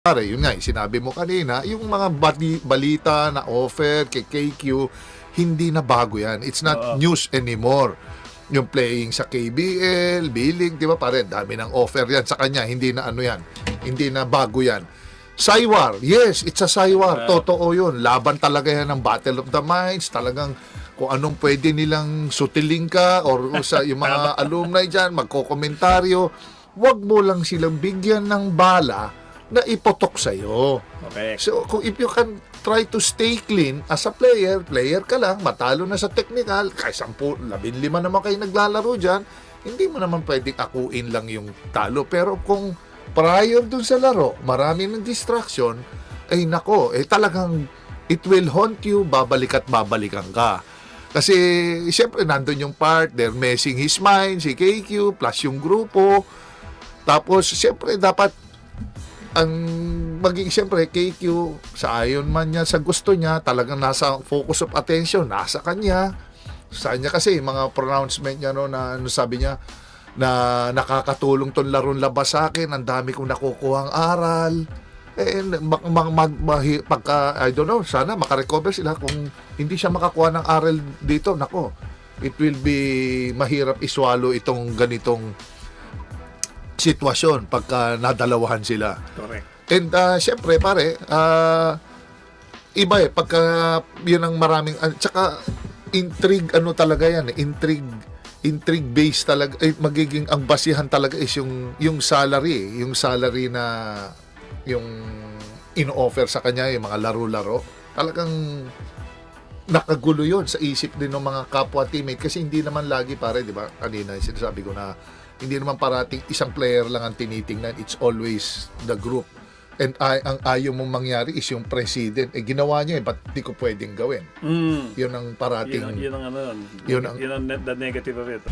Pare, yun nga, sinabi mo kanina, yung mga balita na offer kay KQ, hindi na bago yan. It's not news anymore. Yung playing sa KBL, billing, di ba pare, dami ng offer yan sa kanya, hindi na ano yan, hindi na bago yan. Saywar, yes, it's a Saywar, totoo yun. Laban talaga yan ng Battle of the Minds, talagang kung anong pwede nilang sutiling ka or sa yung mga alumni dyan, magkokomentaryo, wag mo lang silang bigyan ng bala na ipotok sa'yo. Okay. So, kung if you can try to stay clean as a player ka lang, matalo na sa technical, kahit 10, 15 naman kayo naglalaro dyan, hindi mo naman pwedeng akuin lang yung talo. Pero kung prior dun sa laro, marami ng distraction, ay nako, talagang it will haunt you, babalik at babalikan ka. Kasi, siyempre, nandun yung part, they're messing his mind, si KQ, plus yung grupo. Tapos, siyempre, dapat ang maging siyempre KQ sa ayon man niya sa gusto niya, talagang nasa focus of attention nasa kanya. Sa kanya kasi mga pronouncement niya no, na ano sabi niya na nakakatulong tong laron labas sa akin, ang dami kong nakukuhang aral. Pagka I don't know, sana makarecover sila. Kung hindi siya makakuha ng aral dito, nako, it will be mahirap iswallow itong ganitong sitwasyon pagka nadalawahan sila. Correct. And syempre pare, iba pagka yun ang maraming tsaka intrigue ano talaga yan, intrigue based talaga, magiging ang basihan talaga is yung salary, na yung ino-offer sa kanya, yung mga laro-laro. Talagang nakagulo yun sa isip din ng mga kapwa teammate kasi hindi naman lagi pare, di ba? Kanina sinasabi ko na hindi naman parating isang player lang ang tinitingnan. It's always the group. And ang ayaw mong mangyari is yung president. Ginawa niya ba't di ko pwedeng gawin? Yun ang parating. Yun ang the negative of it.